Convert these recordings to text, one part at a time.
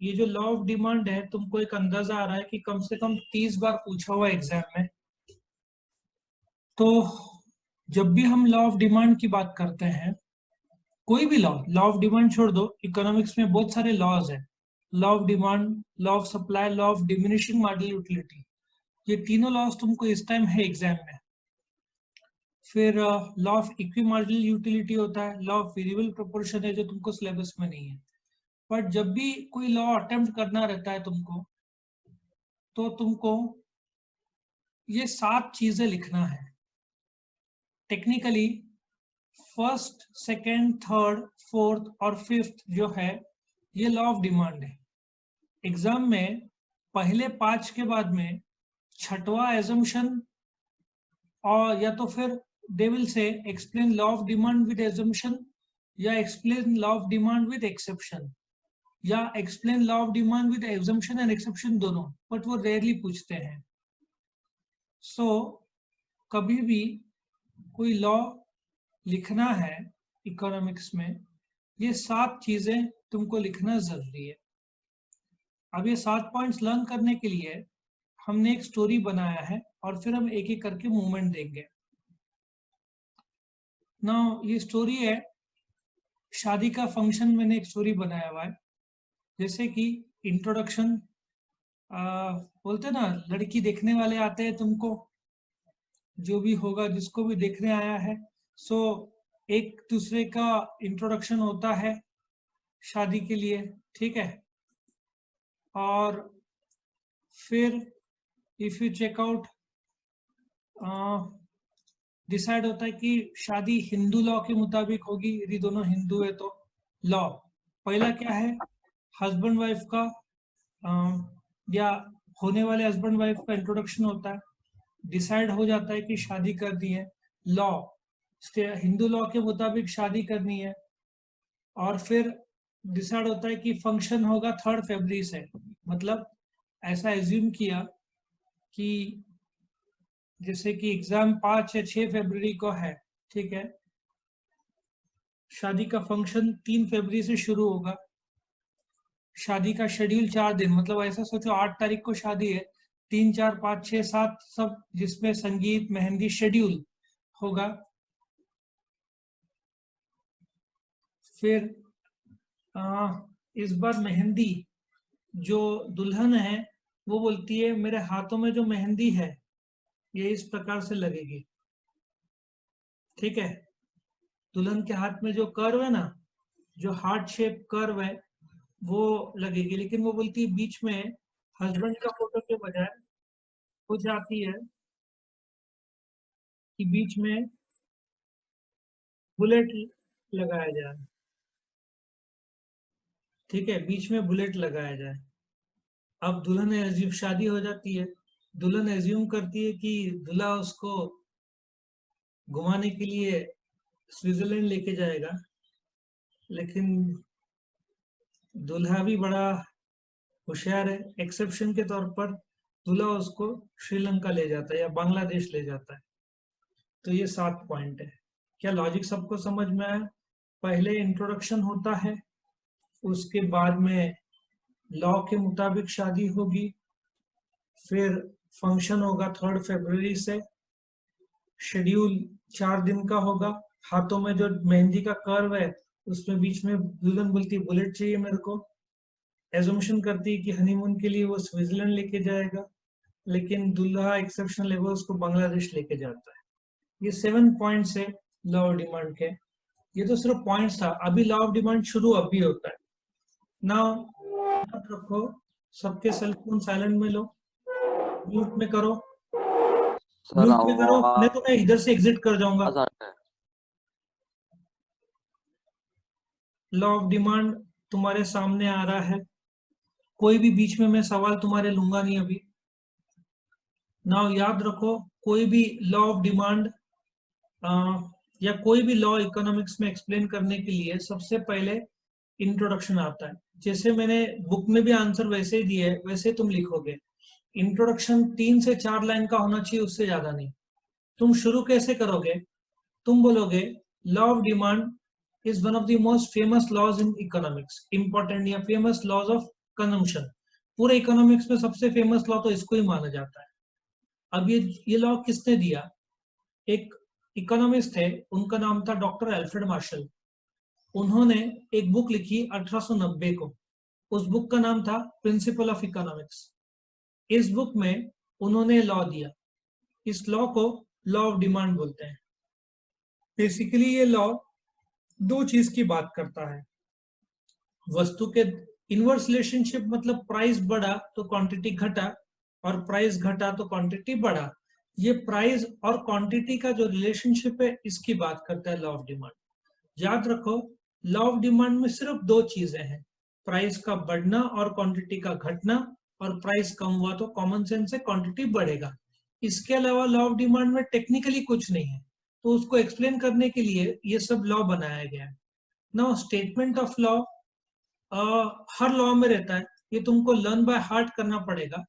ये जो law of demand है तुमको एक अंदाजा आ रहा है कि कम से कम 30 बार पूछा हुआ एग्जाम में। तो जब भी हम लॉ ऑफ डिमांड की बात करते हैं, कोई भी लॉ ऑफ डिमांड छोड़ दो, इकोनॉमिक्स में बहुत सारे लॉज है। Law of demand, law of supply, law of diminishing marginal utility, ये तीनों लॉज तुमको इस टाइम है एग्जाम में। फिर law of equi marginal utility होता है, लॉ ऑफ वेरिएबल प्रोपोर्शन है जो तुमको सिलेबस में नहीं है। बट जब भी कोई लॉ अटेम्प्ट करना रहता है तुमको, तो तुमको ये 7 चीजें लिखना है। Technically first, second, third, fourth और फिफ्थ जो है ये लॉ ऑफ डिमांड है। एग्जाम में पहले 5 के बाद में छठवां एजम्पशन, और या तो फिर they will say explain law of demand with assumption, या explain law of demand with exception, या explain law of demand with assumption and exception दोनों, बट वो रेयरली पूछते हैं। सो कभी भी कोई लॉ लिखना है इकोनॉमिक्स में, ये 7 चीजें तुमको लिखना जरूरी है। अब ये 7 पॉइंट्स लर्न करने के लिए हमने एक स्टोरी बनाया है और फिर हम एक एक करके मूवमेंट देंगे। नाउ ये स्टोरी है, शादी का फंक्शन, मैंने एक स्टोरी बनाया हुआ है। जैसे कि इंट्रोडक्शन, बोलते ना लड़की देखने वाले आते हैं तुमको, जो भी होगा जिसको भी देखने आया है, सो एक दूसरे का इंट्रोडक्शन होता है शादी के लिए, ठीक है। और फिर if you check out, decide होता है कि शादी हिंदू लॉ के मुताबिक होगी, यदि दोनों हिंदू है तो। लॉ पहला क्या है, हस्बैंड वाइफ का या होने वाले हस्बैंड वाइफ का इंट्रोडक्शन होता है। डिसाइड हो जाता है कि शादी कर दी है, लॉ हिंदू लॉ के मुताबिक शादी करनी है। और फिर डिसाइड होता है कि फंक्शन होगा 3 फरवरी से, मतलब ऐसा एज्यूम किया कि जैसे कि एग्जाम 5 या 6 फरवरी को है, ठीक है। शादी का फंक्शन 3 फरवरी से शुरू होगा। शादी का शेड्यूल 4 दिन, मतलब ऐसा सोचो 8 तारीख को शादी है, 3, 4, 5, 6, 7 सब, जिसमें संगीत, मेहंदी शेड्यूल होगा। फिर इस बार मेहंदी, जो दुल्हन है वो बोलती है मेरे हाथों में जो मेहंदी है ये इस प्रकार से लगेगी, ठीक है। दुल्हन के हाथ में जो कर्व है ना, जो हार्ट शेप कर्व है वो लगेगी। लेकिन वो बोलती है बीच में हस्बैंड का फोटो के बजाय हो जाती है कि बीच में बुलेट लगाया जाए, ठीक है, बीच में बुलेट लगाया जाए। अब दुल्हन एज्यूम, शादी हो जाती है, दुल्हन एज्यूम करती है कि दूल्हा उसको घुमाने के लिए स्विट्जरलैंड लेके जाएगा, लेकिन दूल्हा भी बड़ा होशियार है। एक्सेप्शन के तौर पर दूल्हा उसको श्रीलंका ले जाता है या बांग्लादेश ले जाता है। तो ये 7 पॉइंट है। क्या लॉजिक सबको समझ में आया? पहले इंट्रोडक्शन होता है, उसके बाद में लॉ के मुताबिक शादी होगी, फिर फंक्शन होगा 3 फरवरी से, शेड्यूल 4 दिन का होगा, हाथों में जो मेहंदी का कर्व है उसमें बीच में दुल्हन बोलती बुलेट चाहिए मेरे को, एजम्पशन करती है कि हनीमून के लिए वो स्विट्जरलैंड लेके जाएगा, लेकिन दूल्हा एक्सेप्शन लेवल उसको बांग्लादेश लेके जाता है। ये 7 पॉइंट्स है लॉ ऑफ डिमांड के। ये तो सिर्फ पॉइंट्स था, अभी लॉ ऑफ डिमांड शुरू अभी होता है। नाउ याद रखो, सबके सेल फोन साइलेंट में लो, म्यूट में करो, सर म्यूट में करो, नहीं तो मैं इधर से एग्जिट कर जाऊंगा। लॉ ऑफ डिमांड तुम्हारे सामने आ रहा है, कोई भी बीच में मैं सवाल तुम्हारे लूंगा नहीं अभी। नाउ याद रखो, कोई भी लॉ ऑफ डिमांड या कोई भी लॉ इकोनॉमिक्स में एक्सप्लेन करने के लिए सबसे पहले इंट्रोडक्शन आता है। जैसे मैंने बुक में भी आंसर वैसे ही दिए है, वैसे तुम लिखोगे। इंट्रोडक्शन 3 से 4 लाइन का होना चाहिए, उससे ज्यादा नहीं। तुम शुरू कैसे करोगे? तुम बोलोगे law of demand is one of the most famous laws in economics, important या famous laws of कंजम्पशन। पूरे इकोनॉमिक्स में सबसे फेमस लॉ तो इसको ही माना जाता है। अब ये लॉ किसने दिया? एक इकोनॉमिस्ट थे, उनका नाम था डॉक्टर एल्फ्रेड मार्शल। उन्होंने एक बुक लिखी 1890 को। उस बुक का नाम था प्रिंसिपल ऑफ इकोनॉमिक्स। इस बुक में उन्होंने लॉ दिया। इस लॉ को लॉ ऑफ डिमांड बोलते हैं। बेसिकली ये लॉ दो चीज की बात करता है। वस्तु के इनवर्स रिलेशनशिप, मतलब प्राइस बढ़ा तो क्वांटिटी घटा और प्राइस घटा तो क्वांटिटी बढ़ा। ये प्राइस और क्वांटिटी का जो रिलेशनशिप है इसकी बात करता है लॉ ऑफ डिमांड। याद रखो, लॉ ऑफ डिमांड में सिर्फ दो चीजें हैं, प्राइस का बढ़ना और क्वांटिटी का घटना, और प्राइस कम हुआ तो कॉमन सेंस से क्वांटिटी बढ़ेगा। इसके अलावा लॉ ऑफ डिमांड में टेक्निकली कुछ नहीं है, तो उसको एक्सप्लेन करने के लिए ये सब लॉ बनाया गया है। Now statement of law her law में रहता है, ये तुमको लर्न बाय हार्ट करना पड़ेगा।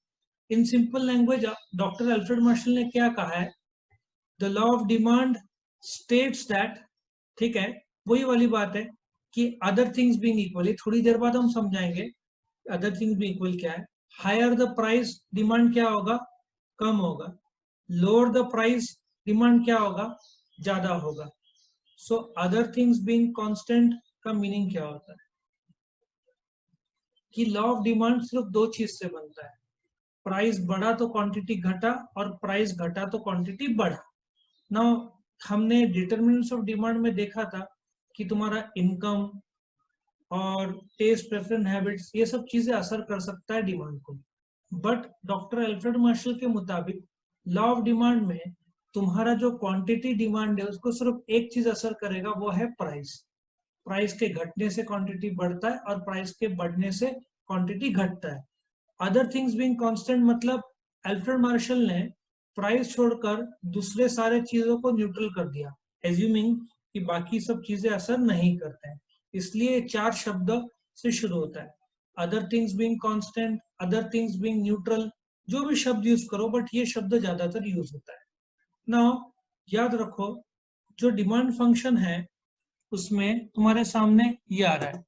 In simple language doctor Alfred Marshall ने क्या कहा है? The law of demand states that, ठीक है, वही वाली बात है कि अदर थिंग्स बीइंग इक्वल, थोड़ी देर बाद हम समझाएंगे अदर थिंग्स बीइंग इक्वल क्या है। हायर द प्राइस, डिमांड क्या होगा? कम होगा। लोअर द प्राइस, डिमांड क्या होगा? ज्यादा होगा। So other things being constant का मीनिंग क्या होता है कि लॉ ऑफ डिमांड सिर्फ दो चीज से बनता है, प्राइस बढ़ा तो क्वांटिटी घटा और प्राइस घटा तो क्वांटिटी बढ़ा। नाउ हमने डिटरमिनेंट्स ऑफ डिमांड में देखा था कि तुम्हारा इनकम और टेस्ट, प्रेफरेंस, हैबिट्स, ये सब चीजें असर कर सकता है डिमांड को। बट डॉक्टर अल्फ्रेड मार्शल के मुताबिक लॉ ऑफ डिमांड में तुम्हारा जो क्वांटिटी डिमांड है उसको सिर्फ एक चीज असर करेगा, वो है प्राइस। प्राइस के घटने से क्वांटिटी बढ़ता है और प्राइस के बढ़ने से क्वांटिटी घटता है। अदर थिंग्स बीइंग कांस्टेंट मतलब अल्फ्रेड मार्शल ने प्राइस छोड़कर दूसरे सारे चीजों को न्यूट्रल कर दिया, एज्यूमिंग कि बाकी सब चीजें असर नहीं करते हैं। इसलिए चार शब्द से शुरू होता है, other things being constant, other things being neutral, जो भी शब्द यूज करो, बट ये शब्द ज्यादातर यूज होता है। नाउ याद रखो, जो डिमांड फंक्शन है उसमें तुम्हारे सामने ये आ रहा है।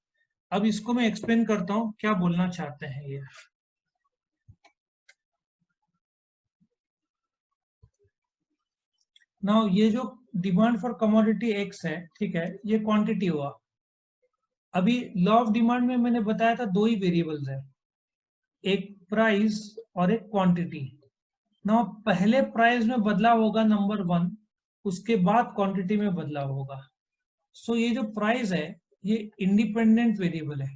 अब इसको मैं एक्सप्लेन करता हूं क्या बोलना चाहते हैं ये। नाउ ये जो डिमांड फॉर कमोडिटी एक्स है, ठीक है, ये क्वांटिटी हुआ। अभी लॉ ऑफ डिमांड में मैंने बताया था दो ही वेरिएबल्स है, एक प्राइस और एक क्वांटिटी। नाउ पहले प्राइस में बदलाव होगा नंबर 1, उसके बाद क्वांटिटी में बदलाव होगा। सो ये जो प्राइस है ये इंडिपेंडेंट वेरिएबल है।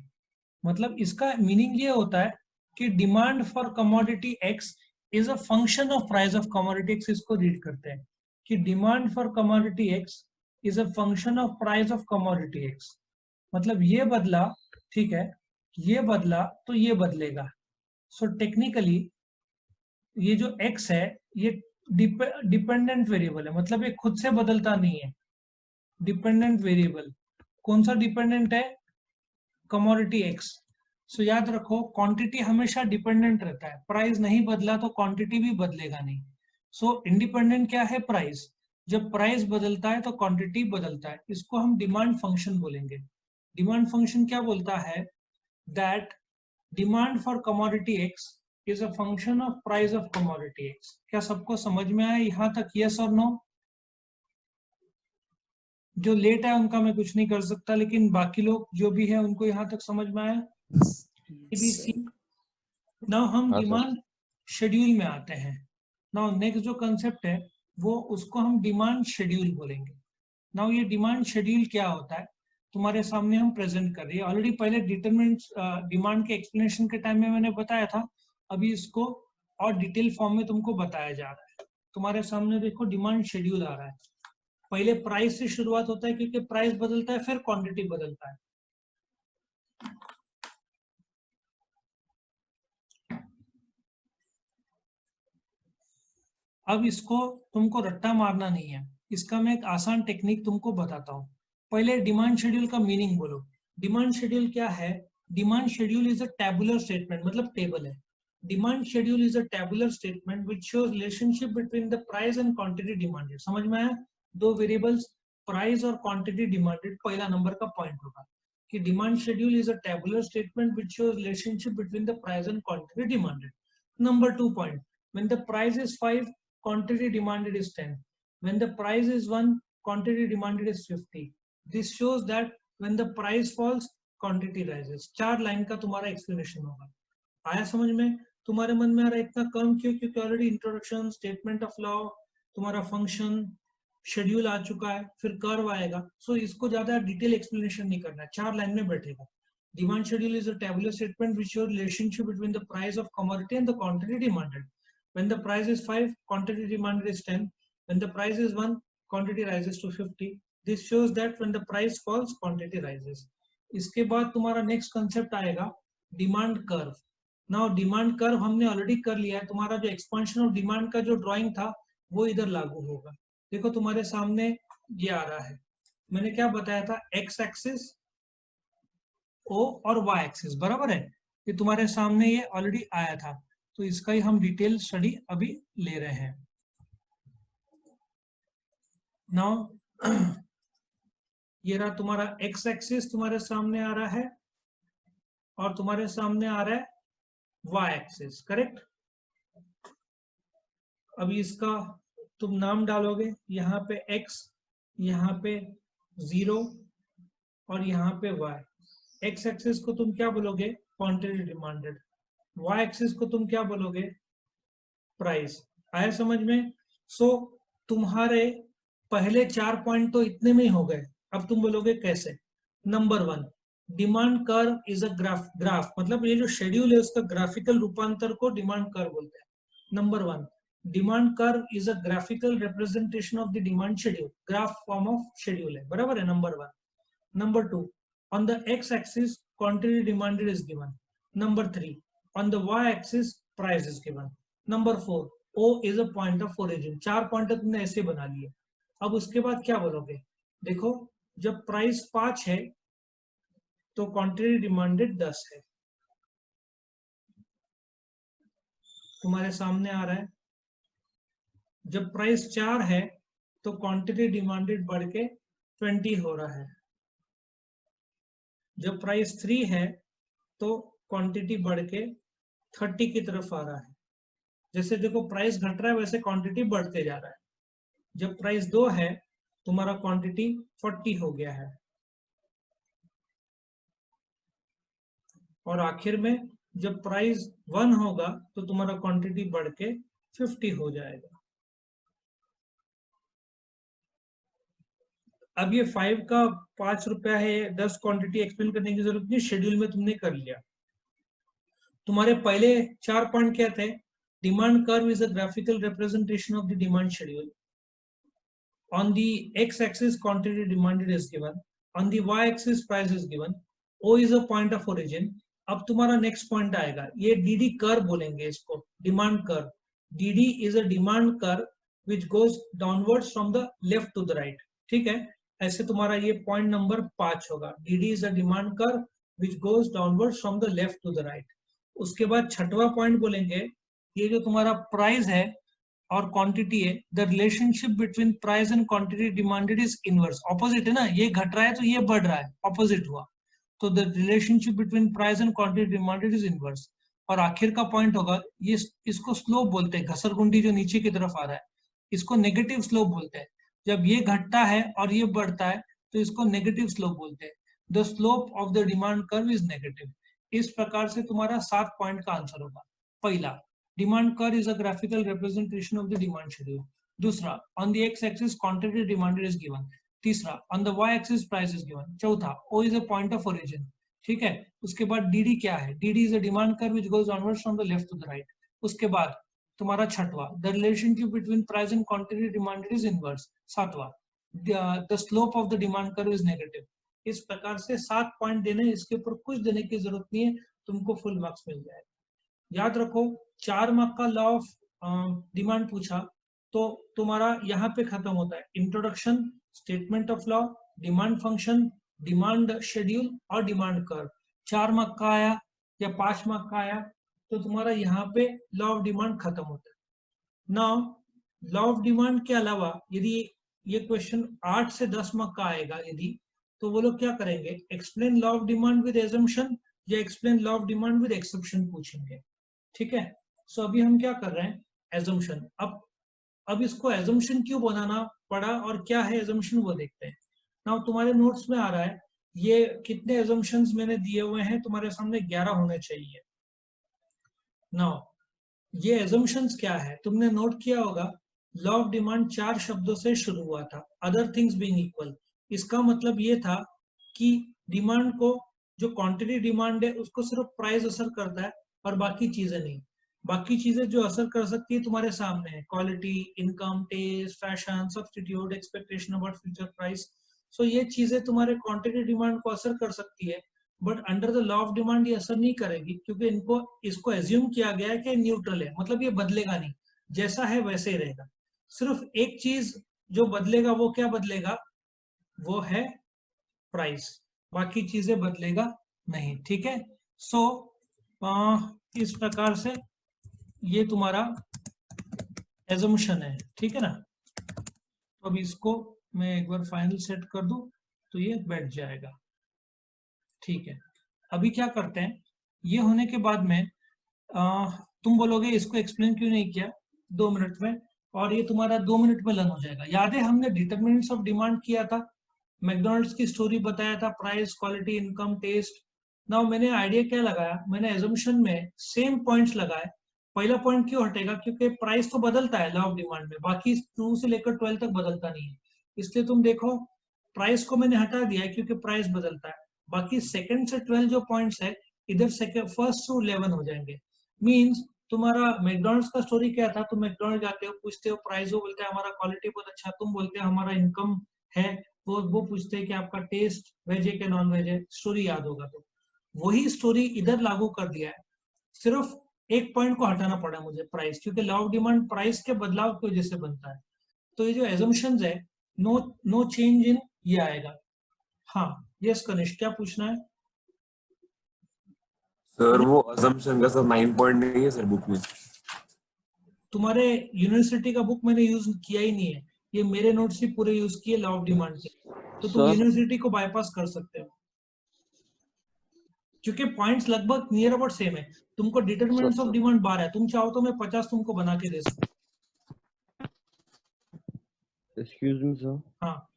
मतलब इसका मीनिंग ये होता है कि demand for commodity x is a function of price of commodity x. इसको रीड करते हैं कि demand for commodity x is a function of price of commodity x. मतलब ये बदला, ठीक है, ये बदला तो ये बदलेगा। सो टेक्निकली ये जो x है ये डिपेंडेंट वेरिएबल है, मतलब ये खुद से बदलता नहीं है। डिपेंडेंट वेरिएबल कौन सा डिपेंडेंट है? Commodity x. सो याद रखो, क्वांटिटी हमेशा डिपेंडेंट रहता है, प्राइस नहीं बदला तो क्वांटिटी भी बदलेगा नहीं। सो इंडिपेंडेंट क्या है? प्राइस। जब प्राइस बदलता है तो क्वांटिटी बदलता है, इसको हम डिमांड फंक्शन बोलेंगे। डिमांड फंक्शन क्या बोलता है? That demand for commodity x is a function of price of commodity x. क्या सबको समझ में आया यहाँ तक? यस और नो? जो लेट है उनका मैं कुछ नहीं कर सकता, लेकिन बाकी लोग जो भी है उनको यहाँ तक समझ में आया? ABC। नाउ हम हाँ सर। डिमांड शेड्यूल में आते हैं। नाउ नेक्स्ट जो कंसेप्ट है वो, उसको हम डिमांड शेड्यूल बोलेंगे। नाउ ये डिमांड शेड्यूल क्या होता है तुम्हारे सामने हम प्रेजेंट कर रहे हैं। ऑलरेडी पहले डिटरमिनेंट्स डिमांड के एक्सप्लेनेशन के टाइम में मैंने बताया था, अभी इसको और डिटेल फॉर्म में तुमको बताया जा रहा है। तुम्हारे सामने देखो डिमांड शेड्यूल आ रहा है। पहले प्राइस से शुरुआत होता है क्योंकि प्राइस बदलता है, फिर क्वांटिटी बदलता है। अब इसको तुमको रट्टा मारना नहीं है, इसका मैं एक आसान टेक्निक तुमको बताता हूँ। पहले डिमांड शेड्यूल का मीनिंग बोलो। डिमांड शेड्यूल क्या है? Demand schedule is a tabular statement, मतलब टेबल है। Demand schedule is a tabular statement which shows relationship between the price and quantity demanded. समझ में आया? दो वेरिएबल्स प्राइस और क्वांटिटी डिमांडेड, पहला नंबर का पॉइंट होगा कि demand schedule is a tabular statement which shows relationship between the price and quantity demanded. Number 2 point, when the price is 5 quantity demanded is 10, when the price is 1 quantity demanded is 50. This shows that when the price falls quantity rises. 4 line का तुम्हारा explanation होगा. आया समझ में? तुम्हारे मन में आ रहा है इतना कम क्यों? क्योंकि already introduction, statement of law, तुम्हारा फंक्शन, शेड्यूल आ चुका है, फिर कर्व आएगा. सो इसको ज्यादा डिटेल एक्सप्लेनेशन नहीं करना है, 4 लाइन में बैठेगा. Demand schedule is a tabular statement which shows relationship between the price of commodity and the quantity demanded. When the price is 5, quantity demanded is 10. When the price is 1, quantity rises to 50. This shows that when the price falls, quantity rises. इसके बाद तुम्हारा next concept आएगा demand curve. Now demand curve हमने already कर लिया है. तुम्हारा जो एक्सपेंशन ऑफ डिमांड का जो ड्राइंग था वो इधर लागू होगा. देखो तुम्हारे सामने ये आ रहा है. मैंने क्या बताया था? एक्स एक्सिस, ओ और वाई एक्सिस, बराबर है. ये तुम्हारे सामने ये ऑलरेडी आया था, तो इसका ही हम डिटेल स्टडी अभी ले रहे हैं. नाउ ये रहा तुम्हारा एक्स एक्सिस तुम्हारे सामने आ रहा है और तुम्हारे सामने आ रहा है वाई एक्सिस, करेक्ट. अभी इसका तुम नाम डालोगे, यहाँ पे x, यहाँ पे 0 और यहाँ पे y. x एक्सिस को तुम क्या बोलोगे? Quantity demanded. y एक्सिस को तुम क्या बोलोगे? प्राइस. आया समझ में? सो तुम्हारे पहले 4 पॉइंट तो इतने में ही हो गए. अब तुम बोलोगे कैसे? Number 1, demand curve is a graph, मतलब ये जो शेड्यूल है उसका ग्राफिकल रूपांतर को डिमांड कर्व बोलते हैं. Number 1, demand curve is a graphical representation of the demand schedule. Graph form of schedule है, बराबर है. Number 1. Number 2, on the X axis quantity demanded is given. Number 3, on the Y axis price is given. Number 4, O is a point of origin. 4 point तुमने ऐसे बना लिए. अब उसके बाद क्या बोलोगे? देखो, जब प्राइस 5 है तो क्वांटिटी डिमांडेड 10 है. तुम्हारे सामने आ रहा है. जब प्राइस 4 है तो क्वांटिटी डिमांडेड बढ़ के 20 हो रहा है. जब प्राइस 3 है तो क्वांटिटी बढ़ के 30 की तरफ आ रहा है. जैसे देखो प्राइस घट रहा है वैसे क्वांटिटी बढ़ते जा रहा है. जब प्राइस 2 है तुम्हारा क्वांटिटी 40 हो गया है. और आखिर में जब प्राइस 1 होगा तो तुम्हारा क्वांटिटी बढ़ के 50 हो जाएगा. अब ये 5 का 5 रुपया है, 10 क्वांटिटी एक्सप्लेन करने की जरूरत नहीं, शेड्यूल में तुमने कर लिया. तुम्हारे पहले 4 पॉइंट क्या थे? Demand curve is a graphical representation of the demand schedule. On the x-axis, quantity demanded is given. On the y-axis, price is given. O is a point of origin. अब तुम्हारा नेक्स्ट पॉइंट आएगा, ये DD curve बोलेंगे इसको, demand curve. DD is a demand curve which goes downwards from the left to the right. ठीक है, ऐसे तुम्हारा ये पॉइंट नंबर 5 होगा. DD is a demand curve which goes downwards from the left to the right. उसके बाद छठवां point बोलेंगे, ये जो तुम्हारा प्राइस है और क्वांटिटी है, the relationship between price and quantity demanded is inverse. Opposite है ना, ये घट रहा है तो ये बढ़ रहा है, ऑपोजिट हुआ. तो the relationship between price and quantity demanded is inverse. और आखिर का पॉइंट होगा, ये इसको स्लोप बोलते हैं. घसरगुंडी जो नीचे की तरफ आ रहा है इसको नेगेटिव स्लोप बोलते हैं. जब ये घटता है और ये बढ़ता है तो इसको नेगेटिव स्लोप बोलते हैं. The slope of the demand curve is negative. इस प्रकार से तुम्हारा 7 पॉइंट का आंसर होगा. पहला, demand curve is a graphical representation of the demand schedule. दूसरा, on the X axis quantity demanded is given. तीसरा, on the Y axis price is given. चौथा, O is a point of origin. ठीक है, उसके बाद DD क्या है? DD is a demand curve which goes downwards from the left to the right. उसके बाद तुम्हारा छठवा, the relationship between price and quantity demanded is inverse. सातवां, the slope of the demand curve is negative. इस प्रकार से 7 point देने, इसके ऊपर कुछ देने की जरूरत नहीं है, तुमको फुल मार्क्स मिल जाएगा. याद रखो, 4 मार्क का लॉ ऑफ डिमांड पूछा तो तुम्हारा यहाँ पे खत्म होता है. Introduction, statement of law, demand function, demand schedule और डिमांड कर्व. 4 मार्क का आया या 5 मार्क का आया तो तुम्हारा यहाँ पे लॉ ऑफ डिमांड खत्म होता है. नाउ लॉ ऑफ डिमांड के अलावा यदि ये क्वेश्चन 8 से 10 मार्क का आएगा यदि, तो वो लोग क्या करेंगे, explain law of demand with assumption या explain law of demand with exception पूछेंगे, ठीक है। सो अभी हम क्या कर रहे हैं, एजम्पशन। अब इसको एजम्पशन क्यों बनाना पड़ा और क्या है एजम्पशन वो देखते हैं। नाउ तुम्हारे नोट्स में आ रहा है ये कितने एजम्पशंस मैंने दिए हुए हैं, तुम्हारे सामने 11 होने चाहिए। नाउ ये एजम्पशंस क्या है, तुमने नोट किया होगा लॉ ऑफ डिमांड 4 शब्दों से शुरू हुआ था, अदर थिंग्स बीइंग इक्वल। इसका मतलब ये था कि डिमांड को, जो क्वांटिटी डिमांड है उसको सिर्फ प्राइस असर करता है और बाकी चीजें नहीं। बाकी चीजें जो असर कर सकती है तुम्हारे सामने है, quality, income, taste, fashion, substitute, expectation about future price. So ये चीजें तुम्हारे क्वांटिटी डिमांड को असर कर सकती है, but under the law of demand ये असर नहीं करेगी, क्योंकि इसको एज्यूम किया गया है कि न्यूट्रल है, मतलब ये बदलेगा नहीं, जैसा है वैसे ही रहेगा। सिर्फ एक चीज जो बदलेगा, वो क्या बदलेगा, वो है प्राइस, बाकी चीजें बदलेगा नहीं, ठीक है। सो इस प्रकार से ये तुम्हारा एजम्पशन है, ठीक है ना। तो अब इसको मैं एक बार फाइनल सेट कर दूं तो ये बैठ जाएगा, ठीक है। अभी क्या करते हैं, ये होने के बाद में तुम बोलोगे इसको एक्सप्लेन क्यों नहीं किया 2 मिनट में, और ये तुम्हारा 2 मिनट में लर्न हो जाएगा। याद है हमने डिटरमिनेंट्स ऑफ डिमांड किया था, मैकडॉनल्ड्स की स्टोरी बताया था, price, quality, income, taste. Now मैंने आइडिया क्या लगाया, मैंने एजम्पशन में सेम पॉइंट्स लगाए। पहला पॉइंट क्यों हटेगा, क्योंकि प्राइस तो बदलता है लॉ ऑफ डिमांड में, बाकी 2 से लेकर 12 तक बदलता नहीं है, इसलिए तुम देखो प्राइस को मैंने हटा दिया है क्योंकि प्राइस बदलता है। बाकी सेकंड से 12 जो पॉइंट्स है, इधर सेकंड फर्स्ट टू 11 हो जाएंगे। मींस तुम्हारा मैकडॉनल्ड्स का स्टोरी क्या था, तुम मैकडॉनल्ड जाते हो, पूछते हो प्राइस, वो बोलते हैं हमारा क्वालिटी बहुत अच्छा, तुम बोलते हैं हमारा इनकम है, वो पूछते हैं कि आपका टेस्ट वेज है कि नॉन वेज है, स्टोरी याद होगा। तो वही स्टोरी इधर लागू कर दिया है, सिर्फ एक पॉइंट को हटाना पड़ा मुझे, प्राइस, क्योंकि लॉ ऑफ डिमांड प्राइस के बदलाव की वजह से बनता है। तो ये जो एजम्पशंस है, नो नो चेंज इन, ये आएगा। हाँ यस कनिष्क, क्या पूछना है। सर वो assumption का सब 9 पॉइंट नहीं है सर बुक में। तुम्हारे यूनिवर्सिटी का बुक मैंने यूज किया ही नहीं है, ये मेरे नोट्स ही पूरे यूज किए लॉ ऑफ डिमांड के, तो तुम यूनिवर्सिटी को बाईपास कर सकते हो, क्योंकि पॉइंट्स लगभग नियर अबाउट सेम है। तुमको डिटरमिनेंट्स ऑफ डिमांड 12 है, तुम चाहो तो मैं 50 तुमको बना के दे सकता हूँ। Excuse me sir. हाँ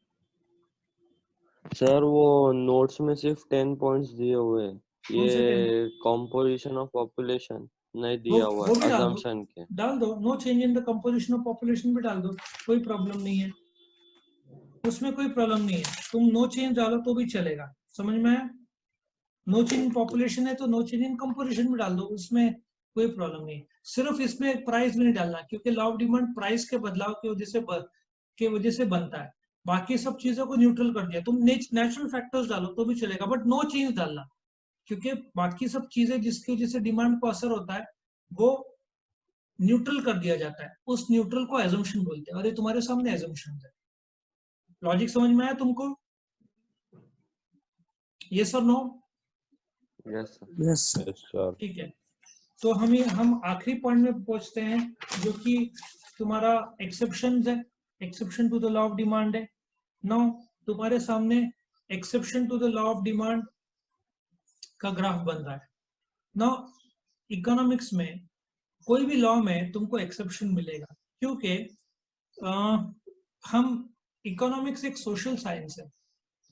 सर वो नोट्स में सिर्फ 10 पॉइंट्स दिए हुए हैं, ये कंपोजिशन ऑफ पॉपुलेशन नहीं दिया हुआ, वो भी असम्पशन के डाल दो, no change in the composition of population भी डाल दो, कोई प्रॉब्लम नहीं है, उसमें कोई प्रॉब्लम नहीं है, तुम नो चेंज डालो तो भी चलेगा, समझ में आया। नो चेंज इन पॉपुलेशन है तो नो चेंज इन कंपोजिशन भी डाल दो, उसमें कोई प्रॉब्लम नहीं। सिर्फ इसमें प्राइस भी नहीं डालना, क्योंकि लॉ ऑफ डिमांड प्राइस के बदलाव की वजह से बनता है, बाकी सब चीजों को न्यूट्रल कर दिया। तुम नेचुरल फैक्टर्स डालो तो भी चलेगा, बट नो चेंज डालना, क्योंकि बाकी सब चीजें जिसकी वजह से डिमांड को असर होता है वो न्यूट्रल कर दिया जाता है, उस न्यूट्रल को एजम्पशन बोलते हैं, और ये तुम्हारे सामने एजम्पशन है। लॉजिक समझ में आया तुमको, यस और नो। Yes sir. ठीक है, तो हम आखिरी पॉइंट में पहुंचते हैं, जो कि तुम्हारा एक्सेप्शन है, exception to the law of demand है। नो तुम्हारे सामने exception to the law of demand का ग्राफ बन रहा है। नो इकोनॉमिक्स में कोई भी लॉ में तुमको एक्सेप्शन मिलेगा, क्योंकि हम इकोनॉमिक्स एक सोशल साइंस है,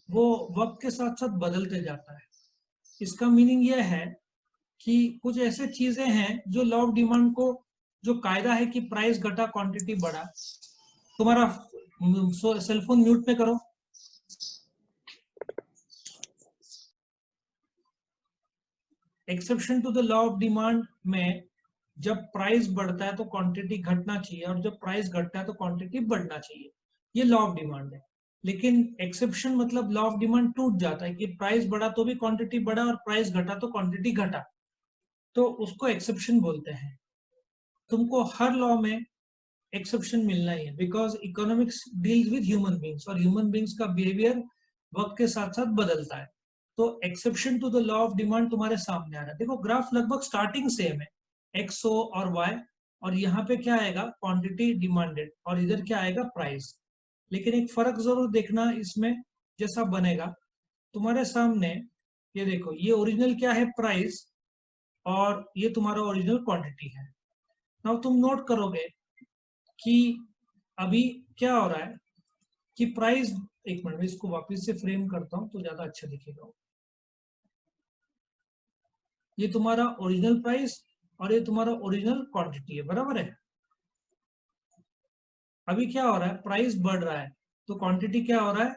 वो वक्त के साथ साथ बदलते जाता है। इसका मीनिंग यह है कि कुछ ऐसे चीजें हैं जो लॉ ऑफ डिमांड को, जो कायदा है कि प्राइस घटा क्वांटिटी बढ़ा। तुम्हारा सेलफोन म्यूट में करो। Exception to the law of demand में जब प्राइस बढ़ता है तो क्वांटिटी घटना चाहिए, और जब प्राइस घटता है तो क्वांटिटी बढ़ना चाहिए, ये लॉ ऑफ डिमांड है। लेकिन एक्सेप्शन मतलब लॉ ऑफ डिमांड टूट जाता है कि प्राइस बढ़ा तो भी क्वांटिटी बढ़ा और प्राइस घटा तो क्वांटिटी घटा, तो उसको एक्सेप्शन बोलते हैं। तुमको हर लॉ में एक्सेप्शन मिलना ही है, because economics deals with human beings, और ह्यूमन बींग्स का बिहेवियर वक्त के साथ साथ बदलता है। तो exception to the law of demand तुम्हारे सामने आ रहा है। देखो ग्राफ लगभग स्टार्टिंग सेम है, एक्स और वाई, और यहाँ पे क्या आएगा, क्वांटिटी डिमांडेड, और इधर क्या आएगा, प्राइस। लेकिन एक फर्क जरूर देखना इसमें, जैसा बनेगा तुम्हारे सामने ये देखो, ये ओरिजिनल क्या है, प्राइस, और ये तुम्हारा ओरिजिनल क्वांटिटी है। नाउ तुम नोट करोगे कि अभी क्या हो रहा है कि प्राइस, एक मिनट में इसको वापस से फ्रेम करता हूं तो ज्यादा अच्छा दिखेगा। ये तुम्हारा ओरिजिनल प्राइस और ये तुम्हारा ओरिजिनल क्वांटिटी है, बराबर है। अभी क्या हो रहा है, प्राइस बढ़ रहा है तो क्वांटिटी क्या हो रहा है,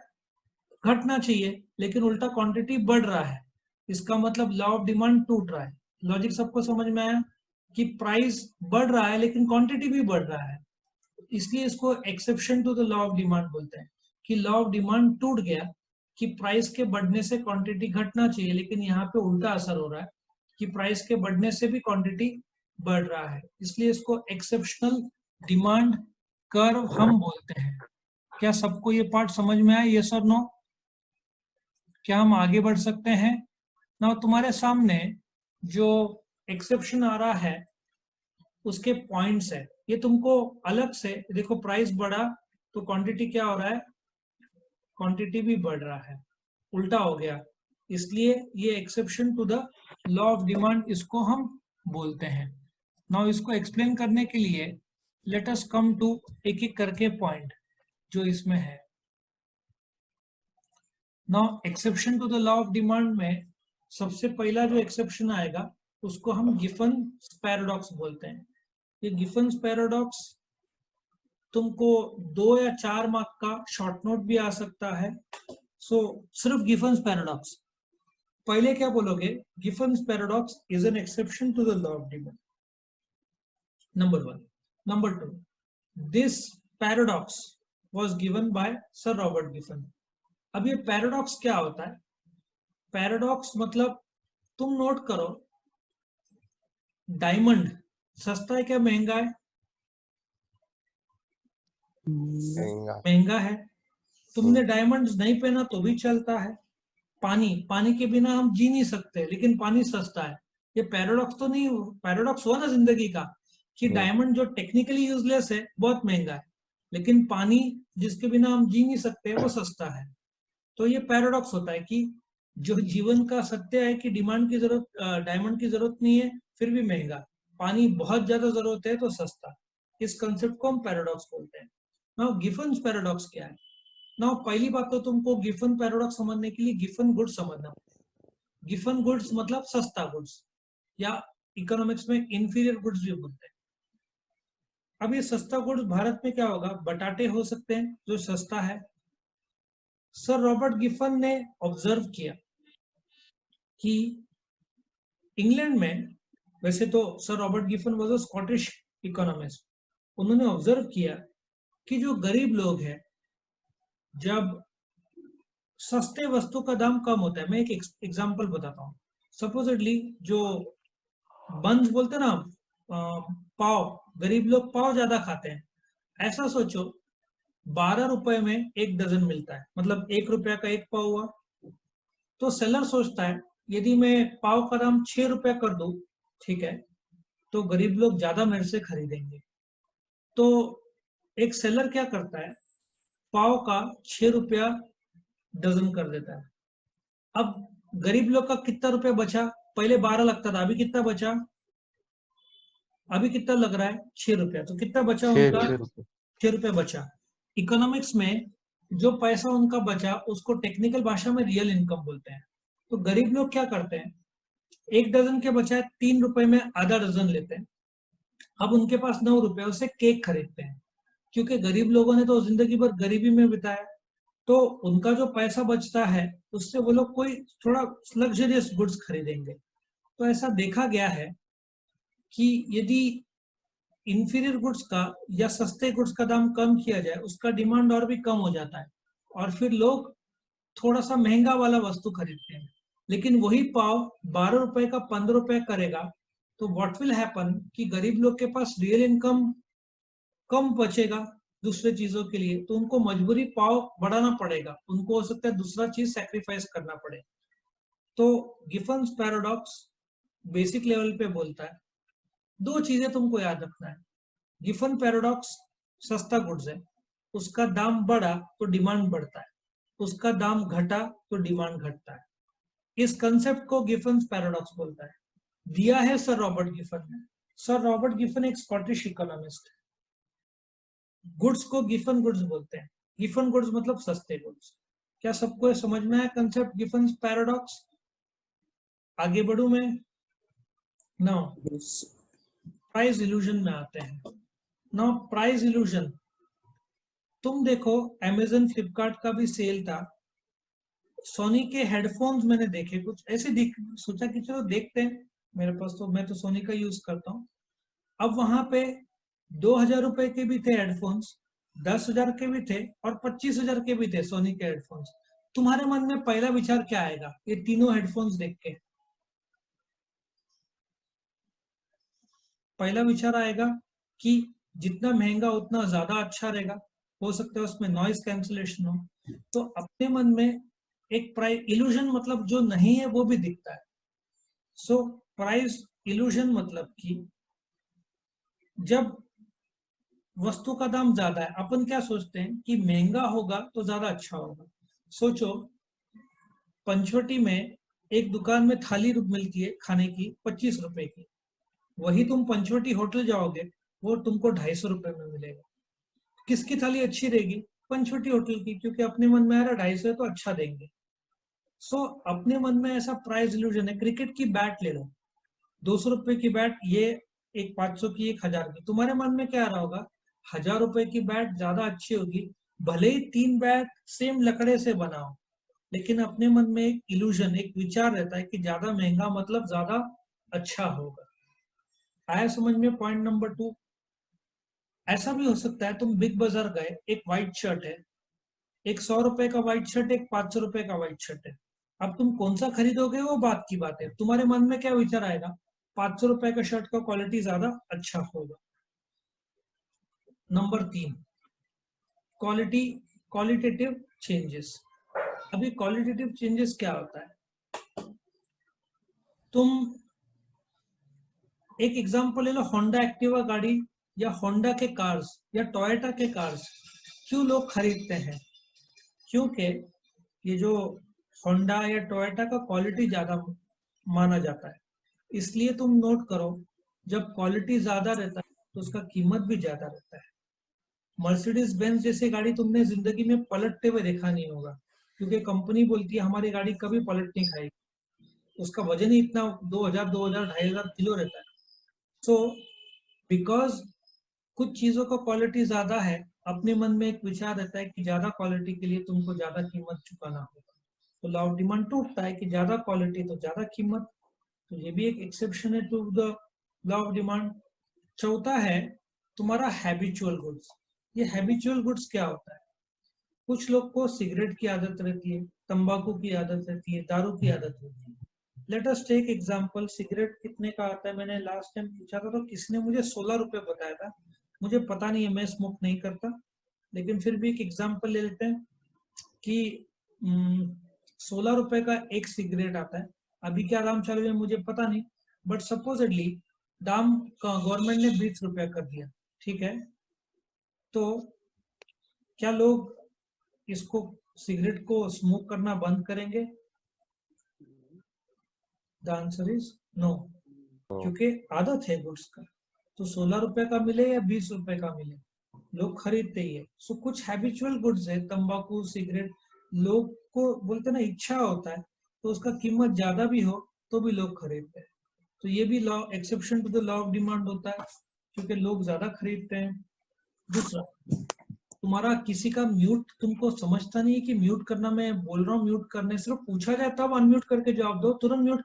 घटना चाहिए, लेकिन उल्टा क्वांटिटी बढ़ रहा है। इसका मतलब लॉ ऑफ डिमांड टूट रहा है। लॉजिक सबको समझ में आया कि प्राइस बढ़ रहा है लेकिन क्वांटिटी भी बढ़ रहा है, इसलिए इसको exception to the law of demand बोलते हैं कि लॉ ऑफ डिमांड टूट गया कि प्राइस के बढ़ने से क्वांटिटी घटना चाहिए, लेकिन यहाँ पे उल्टा असर हो रहा है कि प्राइस के बढ़ने से भी क्वांटिटी बढ़ रहा है, इसलिए इसको एक्सेप्शनल डिमांड कर्व हम बोलते हैं। क्या सबको ये पार्ट समझ में आया, यस और नो? क्या हम आगे बढ़ सकते हैं? ना तुम्हारे सामने जो एक्सेप्शन आ रहा है उसके पॉइंट्स है, ये तुमको अलग से देखो, प्राइस बढ़ा तो क्वांटिटी क्या हो रहा है, क्वांटिटी भी बढ़ रहा है, उल्टा हो गया, इसलिए ये exception to the law of demand इसको हम बोलते हैं। नाउ इसको एक्सप्लेन करने के लिए लेट अस कम टू एक एक करके पॉइंट जो इसमें है। Now exception to the law of demand में सबसे पहला जो एक्सेप्शन आएगा उसको हम गिफन्स पैराडॉक्स बोलते हैं। ये गिफन्स पैराडॉक्स तुमको 2 या 4 मार्क का शॉर्ट नोट भी आ सकता है। सो सिर्फ गिफन्स पैराडॉक्स पहले क्या बोलोगे, Giffen's paradox is an exception to the law of demand, number 1। Number 2, this paradox was given by sir Robert Giffen. अब ये पैराडॉक्स क्या होता है, पैराडॉक्स मतलब तुम नोट करो, डायमंड सस्ता है क्या महंगा है? महंगा है। तुमने डायमंड नहीं पहना तो भी चलता है। पानी के बिना हम जी नहीं सकते, लेकिन पानी सस्ता है। ये पैराडॉक्स तो नहीं, पैराडॉक्स हुआ ना जिंदगी का कि डायमंड जो टेक्निकली यूजलेस है बहुत महंगा है, लेकिन पानी जिसके बिना हम जी नहीं सकते वो सस्ता है। तो ये पैराडॉक्स होता है कि जो जीवन का सत्य है कि डिमांड की जरूरत, डायमंड की जरूरत नहीं है फिर भी महंगा, पानी बहुत ज्यादा जरूरत है तो सस्ता। इस कंसेप्ट को हम पैराडॉक्स बोलते हैं। नाउ गिफन्स पैराडॉक्स क्या है? नाउ पहली बात तो तुमको गिफन पैराडॉक्स समझने के लिए गिफन गुड्स समझना। गिफन गुड्स मतलब सस्ता गुड्स, या इकोनॉमिक्स में इंफीरियर गुड्स भी बोलते हैं। अब ये सस्ता गुड्स भारत में क्या होगा, बटाटे हो सकते हैं जो सस्ता है। सर रॉबर्ट गिफन ने ऑब्जर्व किया कि इंग्लैंड में, वैसे तो sir Robert Giffen was a Scottish economist, उन्होंने ऑब्जर्व किया कि जो गरीब लोग हैं, जब सस्ते वस्तु का दाम कम होता है, मैं एक एग्जांपल बताता हूँ। सपोजिटली जो बंस बोलते हैं ना, पाव, गरीब लोग पाव ज्यादा खाते हैं। ऐसा सोचो 12 रुपए में 1 डजन मिलता है, मतलब 1 रुपया का 1 पाव हुआ। तो सेलर सोचता है यदि मैं पाव का दाम 6 रुपया कर दूं, ठीक है, तो गरीब लोग ज्यादा मेरे से खरीदेंगे। तो एक सेलर क्या करता है, पाव का 6 रुपया डजन कर देता है। अब गरीब लोग का कितना रुपया बचा, पहले 12 लगता था, अभी कितना बचा, अभी कितना लग रहा है 6 रुपया, तो कितना बचा उनका, 6 रुपया बचा। इकोनॉमिक्स में जो पैसा उनका बचा उसको टेक्निकल भाषा में रियल इनकम बोलते हैं। तो गरीब लोग क्या करते हैं, 1 डजन के बजाय 3 रुपए में आधा डजन लेते हैं। अब उनके पास 9 रुपए, उससे केक खरीदते हैं, क्योंकि गरीब लोगों ने तो जिंदगी भर गरीबी में बिताया। तो उनका जो पैसा बचता है उससे वो लोग कोई थोड़ा लग्जरियस गुड्स खरीदेंगे। तो ऐसा देखा गया है कि यदि इंफीरियर गुड्स का या सस्ते गुड्स का दाम कम किया जाए, उसका डिमांड और भी कम हो जाता है, और फिर लोग थोड़ा सा महंगा वाला वस्तु खरीदते हैं। लेकिन वही पाव 12 रुपए का 15 रुपए करेगा, तो व्हाट विल हैपन कि गरीब लोग के पास रियल इनकम कम बचेगा दूसरे चीजों के लिए, तो उनको मजबूरी पाव बढ़ाना पड़ेगा, उनको हो सकता है दूसरा चीज सैक्रिफाइस करना पड़े। तो गिफन्स पैराडॉक्स बेसिक लेवल पे बोलता है 2 चीजें तुमको याद रखना है। गिफन पैराडॉक्स सस्ता गुड्स है, उसका दाम बढ़ा तो डिमांड बढ़ता है, उसका दाम घटा तो डिमांड घटता है। इस कंसेप्ट को गिफन्स पैराडॉक्स बोलता है। दिया है सर रॉबर्ट गिफन ने। सर रॉबर्ट गिफन एक स्कॉटिश इकोनॉमिस्ट है। गुड्स को गिफन गुड्स बोलते हैं। गिफन गुड्स मतलब सस्ते गुड्स। क्या सबको समझ में आया कंसेप्ट गिफन्स पैराडॉक्स? आगे बढ़ू मैं? नाउ प्राइस इल्यूजन में आते हैं। नाउ प्राइस इल्यूजन, तुम देखो अमेजन फ्लिपकार्ट का भी सेल था, सोनी के हेडफोन्स मैंने देखे कुछ ऐसे सोचा कि चलो देखते हैं, मेरे पास तो मैं तो सोनी का यूज करता हूँ। अब वहां पे 2000 रुपए के भी थे हेडफोन्स, 10,000 के भी थे और 25,000 के भी थे सोनी के हेडफोन्स। तुम्हारे मन में पहला विचार क्या आएगा ये तीनों हेडफोन्स देख के? पहला विचार आएगा कि जितना महंगा उतना ज्यादा अच्छा रहेगा, हो सकता है उसमें नॉइस कैंसलेशन हो। तो अपने मन में एक प्राइस इल्यूजन मतलब जो नहीं है वो भी दिखता है। सो प्राइस इल्यूजन मतलब कि जब वस्तु का दाम ज्यादा है, अपन क्या सोचते हैं कि महंगा होगा तो ज्यादा अच्छा होगा। सोचो पंचवटी में एक दुकान में थाली मिलती है खाने की 25 रुपए की, वही तुम पंचवटी होटल जाओगे वो तुमको 250 रुपए में मिलेगा। किसकी थाली अच्छी रहेगी? पंचवटी होटल की, क्योंकि अपने मन में आ रहा 250 है तो अच्छा देंगे। सो अपने मन में ऐसा प्राइस इल्यूजन है। क्रिकेट की बैट ले लो, 200 रुपए की बैट, ये एक 500 की, एक 1000 की। तुम्हारे मन में क्या आ रहा होगा? 1000 रुपए की बैट ज्यादा अच्छी होगी, भले ही 3 बैट सेम लकड़े से बनाओ, लेकिन अपने मन में एक इल्यूजन, एक विचार रहता है कि ज्यादा महंगा मतलब ज्यादा अच्छा होगा। आया समझ में पॉइंट नंबर 2? ऐसा भी हो सकता है तुम बिग बाजार गए, एक व्हाइट शर्ट है, एक 100 रुपए का व्हाइट शर्ट, एक 500 रुपए का व्हाइट शर्ट है। अब तुम कौन सा खरीदोगे वो बात की बात है। तुम्हारे मन में क्या विचार आएगा? 500 रुपए का शर्ट का क्वालिटी ज्यादा अच्छा होगा। Number 3, quality qualitative changes. अभी क्वालिटेटिव चेंजेस क्या होता है? तुम एक एग्जांपल ले लो, होंडा एक्टिवा गाड़ी या होंडा के कार्स या टोयोटा के कार्स क्यों लोग खरीदते हैं? क्योंकि ये जो होंडा या टोयोटा का क्वालिटी ज्यादा माना जाता है। इसलिए तुम नोट करो, जब क्वालिटी ज्यादा रहता है तो उसका कीमत भी ज्यादा रहता है। मर्सिडीज बेंज जैसी गाड़ी तुमने जिंदगी में पलटते हुए देखा नहीं होगा, क्योंकि कंपनी बोलती है हमारी गाड़ी कभी पलट नहीं खाएगी। उसका वजन ही इतना 2000, 2,000 किलो रहता है। सो बिकॉज कुछ चीजों का क्वालिटी ज्यादा है, अपने मन में एक विचार रहता है कि ज्यादा क्वालिटी के लिए तुमको ज्यादा कीमत चुकाना होगा, तो लॉ ऑफ डिमांड टूटता है कि ज्यादा क्वालिटी तो ज्यादा कीमत। तो ये भी एक एक्सेप्शन है to the law of demand. चौथा है तुम्हारा हैबिचुअल गुड्स। ये हैबिचुअल गुड्स क्या होता है? कुछ लोग को सिगरेट की आदत रहती है, तंबाकू की आदत रहती है, दारू की आदत रहती है। Let us take example, cigarette कितने का आता है? मैंने लास्ट टाइम पूछा था तो किसने मुझे 16 रुपए बताया था, मुझे पता नहीं है, मैं स्मोक नहीं करता, लेकिन फिर भी एक एग्जांपल ले लेते हैं कि 16 रुपए का एक सिगरेट आता है। अभी क्या दाम चालू है मुझे पता नहीं, बट सपोजिटली दाम गवर्नमेंट ने 20 रुपया कर दिया, ठीक है? तो क्या लोग इसको सिगरेट को स्मोक करना बंद करेंगे? द आंसर इज नो, क्योंकि आदत है गुड्स का। तो 16 रुपए का मिले या 20 रुपए का मिले, लोग खरीदते ही है। सो कुछ हैबिचुअल गुड्स है, तंबाकू, सिगरेट, लोग को बोलते ना इच्छा होता है, तो उसका कीमत ज्यादा भी हो तो भी लोग खरीदते हैं। तो ये भी law, exception to the law of demand होता है, क्योंकि लोग ज्यादा खरीदते हैं। दूसरा, तुम्हारा किसी का म्यूट तुमको समझता नहीं है कि म्यूट करना, मैं बोल रहा हूँ म्यूट करने, सिर्फ पूछा जाए तब अनम्यूट करके जवाब दो, तुरंत म्यूट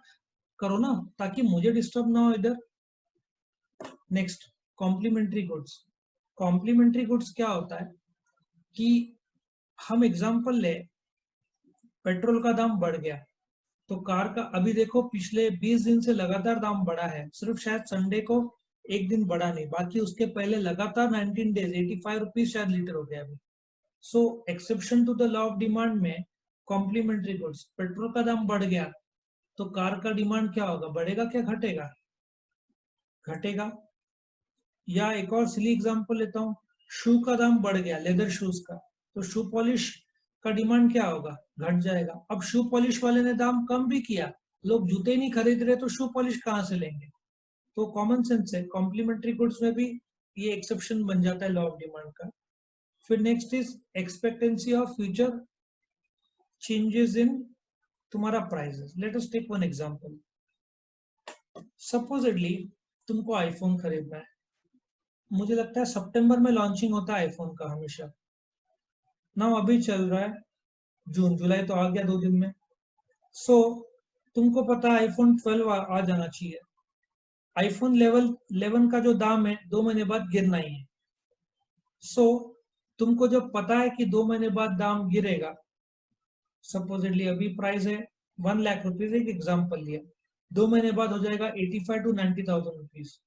करो ना, ताकि मुझे डिस्टर्ब ना हो इधर। Next, complementary goods. Complementary goods क्या होता है कि हम एग्जांपल ले, पेट्रोल का दाम बढ़ गया तो कार का, अभी देखो पिछले 20 दिन से लगातार दाम बढ़ा है, सिर्फ शायद संडे को एक दिन बढ़ा नहीं, बाकी उसके पहले लगातार 19 डेज 85 रुपीज शायद लीटर हो गया अभी। So exception to the law of demand में कॉम्प्लीमेंट्री गुड्स, पेट्रोल का दाम बढ़ गया तो कार का डिमांड क्या होगा? बढ़ेगा क्या घटेगा? घटेगा। या एक और सिली एग्जांपल लेता हूँ, शू का दाम बढ़ गया, लेदर शूज का, तो शू पॉलिश का डिमांड क्या होगा, घट जाएगा। अब शू पॉलिश वाले ने दाम कम भी किया, लोग जूते ही नहीं खरीद रहे तो शू पॉलिश कहाँ से लेंगे। तो कॉमन सेंस है, कॉम्प्लीमेंट्री गुड्स में भी ये एक्सेप्शन बन जाता है लॉ ऑफ डिमांड का। फिर next is expectancy of future changes in तुम्हारा prices. Let us take one example. Supposedly तुमको आईफोन खरीदना है, मुझे लगता है सितंबर में लॉन्चिंग होता है आईफोन का हमेशा ना, अभी चल रहा है जून, जुलाई तो आ गया 2 दिन में। सो तुमको पता है आईफोन 12 आ जाना चाहिए। आईफोन 11 का जो दाम है 2 महीने बाद गिरना ही है। सो तुमको जब पता है कि 2 महीने बाद दाम गिरेगा, सपोजिटली अभी प्राइस है 1 लाख रुपीज, एक एग्जाम्पल लिया, 2 महीने बाद हो जाएगा 85 to 90,000 रुपीज,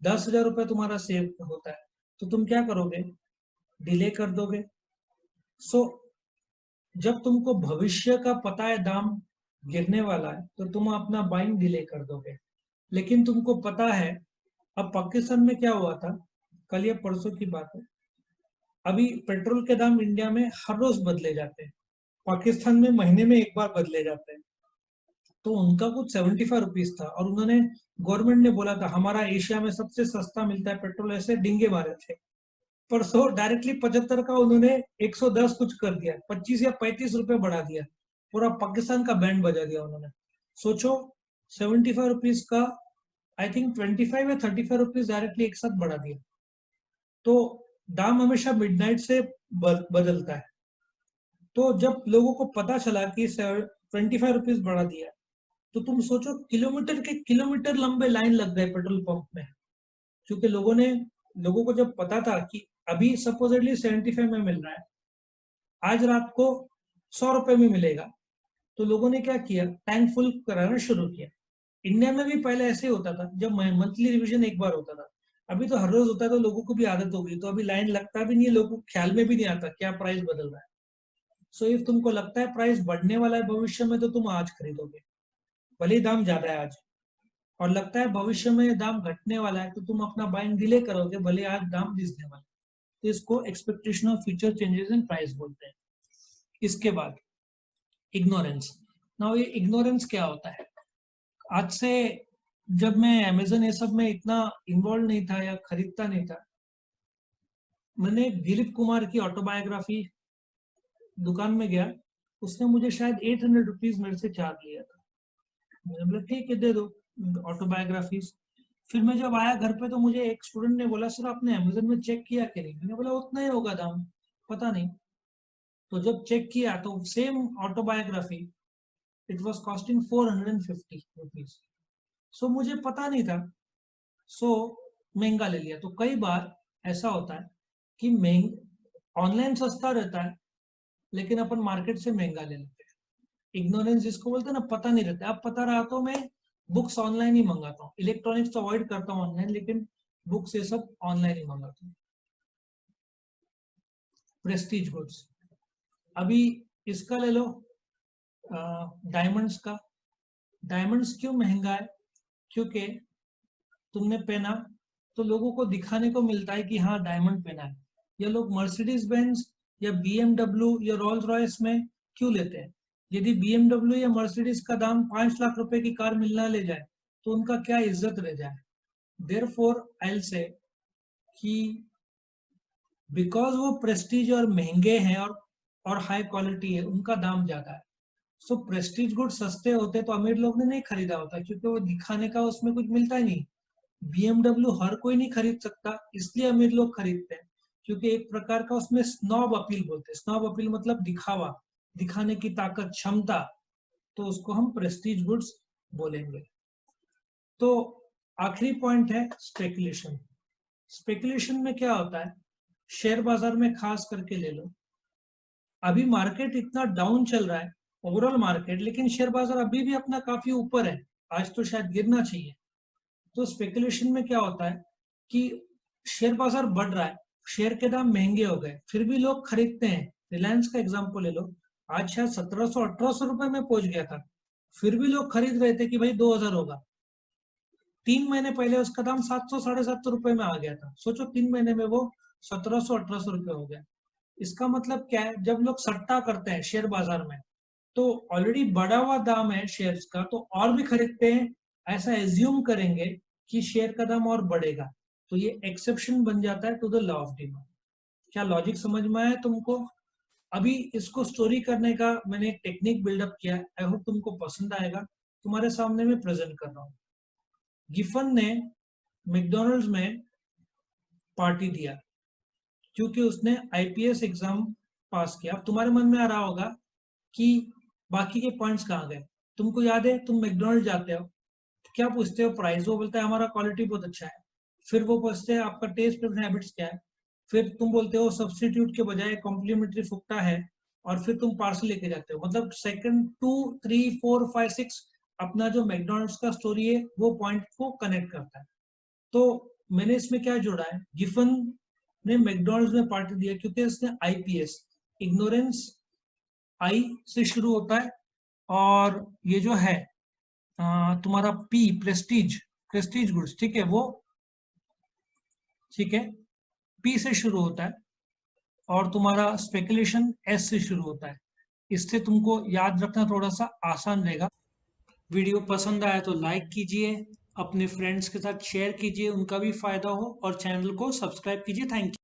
10,000 रुपए तुम्हारा सेव होता है। तो तुम क्या करोगे, डिले कर दोगे। सो जब तुमको भविष्य का पता है दाम गिरने वाला है तो तुम अपना बाइंग डिले कर दोगे। लेकिन तुमको पता है, अब पाकिस्तान में क्या हुआ था, कल या परसों की बात है, अभी पेट्रोल के दाम इंडिया में हर रोज बदले जाते हैं, पाकिस्तान में महीने में एक बार बदले जाते हैं। तो उनका कुछ 75 रुपीज था और उन्होंने, गवर्नमेंट ने बोला था हमारा एशिया में सबसे सस्ता मिलता है पेट्रोल, ऐसे डिंगे मारे थे। परसों डायरेक्टली 75 का उन्होंने 110 कुछ कर दिया, 25 या 35 रुपए बढ़ा दिया, पूरा पाकिस्तान का बैंड बजा दिया उन्होंने। सोचो 75 रुपीज का आई थिंक 25 या 35 रुपीज डायरेक्टली एक साथ बढ़ा दिया। तो दाम हमेशा मिडनाइट से बदलता है। तो जब लोगों को पता चला कि 25 रुपीज बढ़ा दिया, तो तुम सोचो किलोमीटर के किलोमीटर लंबे लाइन लग गए पेट्रोल पंप में, क्योंकि लोगों को जब पता था कि अभी सपोजिटली 75 में मिल रहा है, आज रात को 100 रुपए में मिलेगा, तो लोगों ने क्या किया, टैंक फुल कराना शुरू किया। इंडिया में भी पहले ऐसे ही होता था, जब मंथली रिवीजन एक बार होता था, अभी तो हर रोज होता है, तो लोगों को भी आदत हो गई, तो अभी लाइन लगता भी नहीं है, लोगों को ख्याल में भी नहीं आता क्या प्राइस बदल रहा है। सो इफ तुमको लगता है प्राइस बढ़ने वाला है भविष्य में, तो तुम आज खरीदोगे भले ही दाम ज्यादा है आज, और लगता है भविष्य में दाम घटने वाला है, तो तुम अपना बाइंग डिले करोगे भले आज दाम दिखने वाला है। तो इसको expectation of future changes in price बोलते हैं। इसके बाद इग्नोरेंस। नाउ ये इग्नोरेंस क्या होता है, आज से जब मैं अमेज़न ये सब में इतना इन्वॉल्व नहीं था या खरीदता नहीं था, मैंने दिलीप कुमार की ऑटोबायोग्राफी दुकान में गया, उसने मुझे शायद 800 रुपीज मेरे से चार्ज लिया था। मैंने बोला ठीक है दे दो ऑटोबायोग्राफीज। फिर मैं जब आया घर पे तो मुझे एक स्टूडेंट ने बोला सर आपने अमेज़न में चेक किया कि नहीं, मैंने बोला उतना ही होगा दाम, पता नहीं। तो जब चेक किया तो same autobiography it was costing 450 rupees. So मुझे पता नहीं था, सो महंगा ले लिया। तो कई बार ऐसा होता है कि ऑनलाइन सस्ता रहता है लेकिन अपन मार्केट से महंगा ले लेते हैं। इग्नोरेंस जिसको बोलते हैं ना, पता नहीं रहता। अब पता रहा तो मैं बुक्स ऑनलाइन ही मंगाता हूँ, इलेक्ट्रॉनिक्स तो अवॉइड करता हूँ ऑनलाइन, लेकिन बुक्स ये सब ऑनलाइन ही मंगाता हूँ। प्रेस्टीज गुड्स, अभी इसका ले लो, डायमंड्स का। डायमंड्स क्यों महंगा है, क्योंकि तुमने पहना तो लोगों को दिखाने को मिलता है कि हाँ डायमंड पहना है। या लोग मर्सिडीज बेंज या BMW या रोल्स रॉयस में क्यों लेते हैं, यदि BMW या मर्सिडीज का दाम 5 लाख रुपए की कार मिलना ले जाए तो उनका क्या इज्जत रह जाए। देयरफॉर आई विल से कि बिकॉज वो प्रेस्टीज और महंगे हैं और हाई क्वालिटी है, उनका दाम ज्यादा है। सो प्रेस्टीज गुड सस्ते होते तो अमीर लोग ने नहीं खरीदा होता, क्योंकि वो दिखाने का उसमें कुछ मिलता ही नहीं। BMW हर कोई नहीं खरीद सकता, इसलिए अमीर लोग खरीदते हैं, क्योंकि एक प्रकार का उसमें स्नॉब अपील बोलते हैं। स्नॉब अपील मतलब दिखावा, दिखाने की ताकत, क्षमता, तो उसको हम प्रेस्टीज गुड्स बोलेंगे। तो आखिरी पॉइंट है स्पेकुलेशन। स्पेकुलेशन में क्या होता है, शेयर बाजार में खास करके ले लो, अभी मार्केट इतना डाउन चल रहा है ओवरऑल मार्केट, लेकिन शेयर बाजार अभी भी अपना काफी ऊपर है, आज तो शायद गिरना चाहिए। तो स्पेकुलेशन में क्या होता है कि शेयर बाजार बढ़ रहा है, शेयर के दाम महंगे हो गए, फिर भी लोग खरीदते हैं। रिलायंस का एग्जांपल ले लो, आज शायद 1700-1800 रुपए में पहुंच गया था, फिर भी लोग खरीद रहे थे कि भाई 2000 होगा। 3 महीने पहले उसका दाम 700-750 रुपए में आ गया था। सोचो 3 महीने में वो 1700-1800 रुपए हो गया। इसका मतलब क्या है, जब लोग सट्टा करते हैं शेयर बाजार में तो ऑलरेडी बढ़ा हुआ दाम है शेयर्स का, तो और भी खरीदते हैं, ऐसा एज्यूम करेंगे कि शेयर का दाम और बढ़ेगा, तो ये एक्सेप्शन बन जाता है to the law of demand. क्या लॉजिक समझ में आया तुमको? अभी इसको स्टोरी करने का मैंने एक टेक्निक बिल्डअप किया है, आई होप तुमको पसंद आएगा। तुम्हारे सामने मैं प्रेजेंट कर रहा हूँ। गिफन ने मैकडॉनल्ड्स में पार्टी दिया क्योंकि उसने आईपीएस एग्जाम पास किया। अब तुम्हारे मन में आ रहा होगा कि बाकी के पॉइंट्स कहाँ गए। तुमको याद है तुम मैकडॉनल्ड जाते हो, क्या पूछते हो? प्राइस। वो बोलता है हमारा क्वालिटी बहुत अच्छा है। फिर वो पूछते हैं आपका टेस्ट प्रेफरेंस हैबिट्स क्या है। फिर तुम बोलते हो सब्स्टिट्यूट के बजाय कॉम्प्लीमेंट्री फुकटा है, और फिर तुम पार्सल लेके जाते हो। मतलब सेकंड 2 3 4 5 6 अपना जो मैकडॉनल्ड्स का स्टोरी है वो पॉइंट को कनेक्ट करता है। तो मैंने इसमें क्या जोड़ा है, गिफन ने मैकडॉनल्ड्स में पार्टी दिया क्योंकि उसने आईपीएस, इग्नोरेंस आई से शुरू होता है, और ये जो है तुम्हारा पी प्रेस्टीज, प्रेस्टीज गुड्स, ठीक है, वो ठीक है पी से शुरू होता है, और तुम्हारा स्पेकुलेशन एस से शुरू होता है। इससे तुमको याद रखना थोड़ा सा आसान रहेगा। वीडियो पसंद आया तो लाइक कीजिए, अपने फ्रेंड्स के साथ शेयर कीजिए, उनका भी फायदा हो, और चैनल को सब्सक्राइब कीजिए। Thank you.